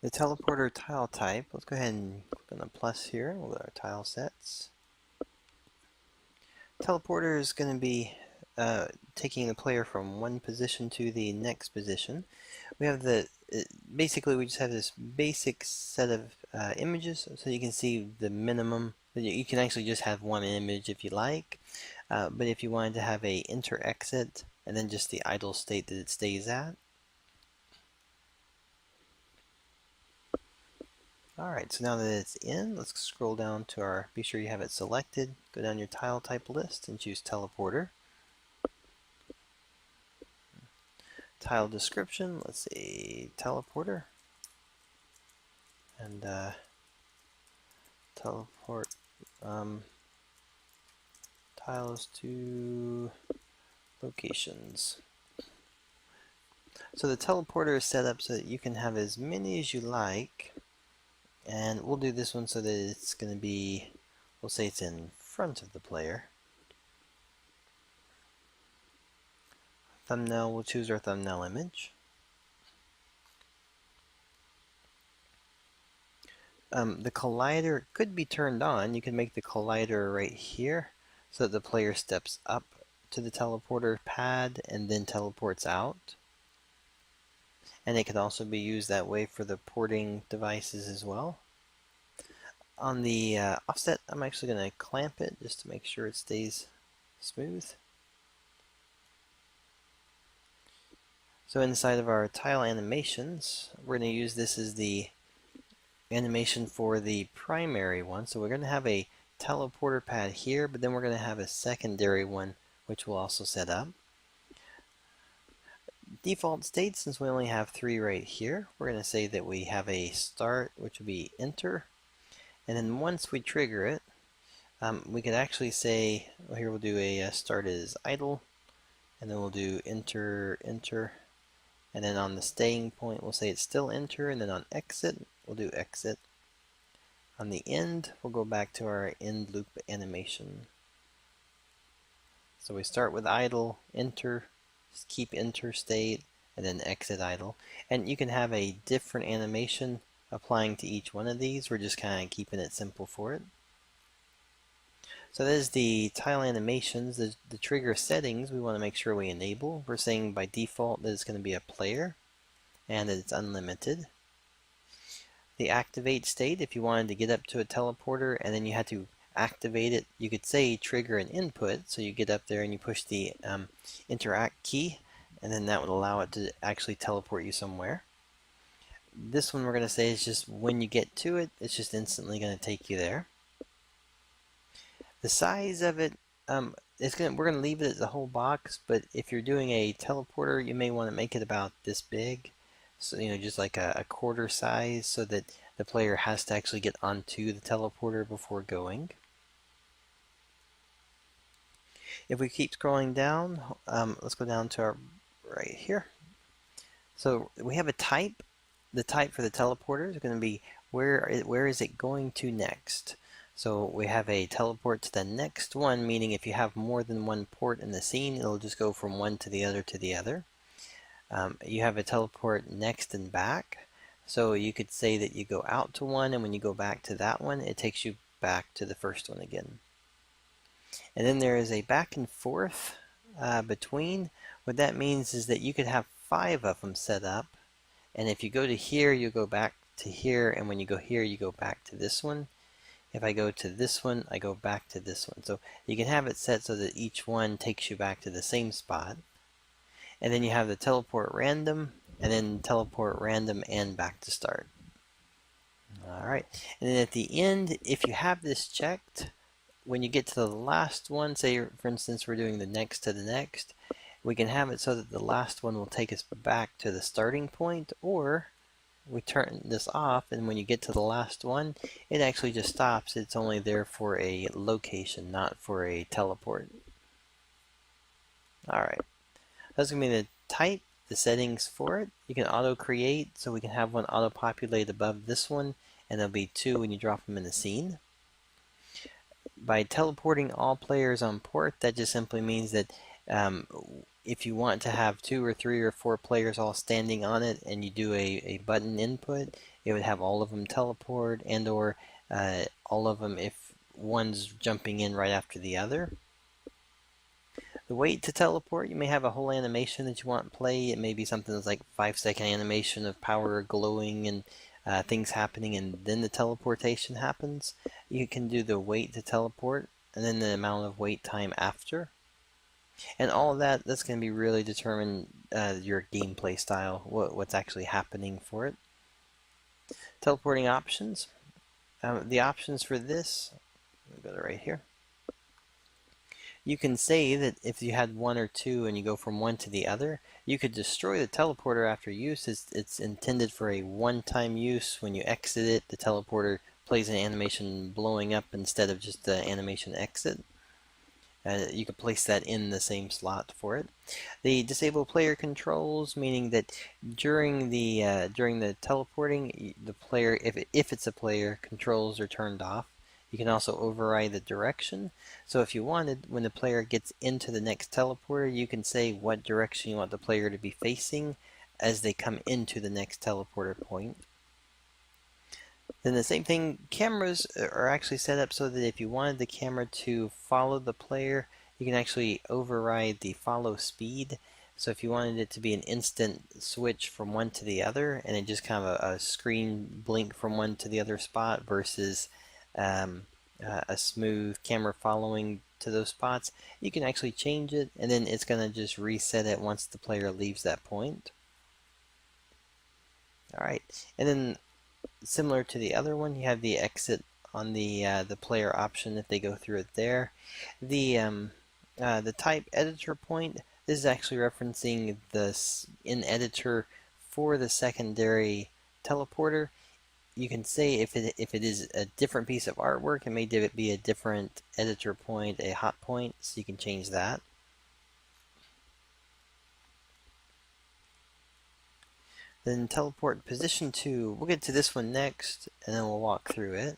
The teleporter tile type, let's go ahead and click on the plus here with our tile sets. Teleporter is going to be taking the player from one position to the next position. We have basically we just have this basic set of images, so you can see the minimum. You can actually just have one image if you like, but if you wanted to have a enter-exit and then just the idle state that it stays at. Alright, so now that it's in, let's scroll down to our, be sure you have it selected, go down your tile type list and choose teleporter. Tile description, let's say teleporter, and teleport tiles to locations. So the teleporter is set up so that you can have as many as you like, and we'll do this one so that it's going to be, we'll say it's in front of the player. Thumbnail, we'll choose our thumbnail image. The collider could be turned on. You can make the collider right here so that the player steps up to the teleporter pad and then teleports out. And it can also be used that way for the porting devices as well. On the offset, I'm actually going to clamp it just to make sure it stays smooth. So inside of our tile animations, we're going to use this as the animation for the primary one. So we're going to have a teleporter pad here, but then we're going to have a secondary one which we'll also set up. Default state, since we only have 3 right here, we're going to say that we have a start, which would be enter, and then once we trigger it, we could actually say, well, here we'll do a start as idle, and then we'll do enter, enter, and then on the staying point we'll say it's still enter, and then on exit we'll do exit. On the end we'll go back to our end loop animation. So we start with idle, enter, keep enter state, and then exit idle. And you can have a different animation applying to each one of these. We're just kind of keeping it simple for it. So that is the tile animations. The trigger settings we want to make sure we enable. We're saying by default that it's going to be a player and that it's unlimited. The activate state, if you wanted to get up to a teleporter and then you had to activate it, you could say trigger an input. So you get up there and you push the interact key, and then that would allow it to actually teleport you somewhere. This one we're going to say is just when you get to it, it's just instantly going to take you there. The size of it, we're going to leave it as a whole box, but if you're doing a teleporter, you may want to make it about this big. So, just like a quarter size, so that the player has to actually get onto the teleporter before going. If we keep scrolling down, let's go down to our right here. So we have a type. The type for the teleporter is going to be where is it going to next. So we have a teleport to the next one, meaning if you have more than one port in the scene, it'll just go from one to the other to the other. You have a teleport next and back. So you could say that you go out to one, and when you go back to that one, it takes you back to the first one again. And then there is a back and forth between. What that means is that you could have 5 of them set up, and if you go to here, you go back to here, and when you go here, you go back to this one. If I go to this one, I go back to this one. So you can have it set so that each one takes you back to the same spot. And then you have the teleport random, and then teleport random and back to start. Alright, and then at the end, if you have this checked, when you get to the last one, say for instance we're doing the next to the next, we can have it so that the last one will take us back to the starting point, or we turn this off, and when you get to the last one, it actually just stops. It's only there for a location, not for a teleport. Alright, that's going to be the type, the settings for it. You can auto create, so we can have one auto populate above this one, and there'll be 2 when you drop them in the scene. By teleporting all players on port, that just simply means that if you want to have 2 or 3 or 4 players all standing on it and you do a button input, it would have all of them teleport, and or all of them if one's jumping in right after the other. The wait to teleport, you may have a whole animation that you want to play. It may be something that's like 5-second animation of power glowing and things happening, and then the teleportation happens. You can do the wait to teleport and then the amount of wait time after. And all of that's going to be really determine your gameplay style, what's actually happening for it. Teleporting options. The options for this, let me go to right here. You can say that if you had 1 or 2 and you go from one to the other, you could destroy the teleporter after use. It's intended for a one-time use. When you exit it, the teleporter plays an animation blowing up instead of just the animation exit. You could place that in the same slot for it. The disable player controls, meaning that during the teleporting, the player, if it's a player, controls are turned off. You can also override the direction. So if you wanted, when the player gets into the next teleporter, you can say what direction you want the player to be facing as they come into the next teleporter point. Then the same thing, cameras are actually set up so that if you wanted the camera to follow the player, you can actually override the follow speed. So if you wanted it to be an instant switch from one to the other, and it just kind of a screen blink from one to the other spot versus a smooth camera following to those spots, you can actually change it, and then it's going to just reset it once the player leaves that point. Alright, and then similar to the other one, you have the exit on the player option if they go through it there. The type editor point, this is actually referencing the in editor for the secondary teleporter. You can say if it is a different piece of artwork, it may be a different editor point, a hot point, so you can change that. Then teleport position 2, we'll get to this one next, and then we'll walk through it.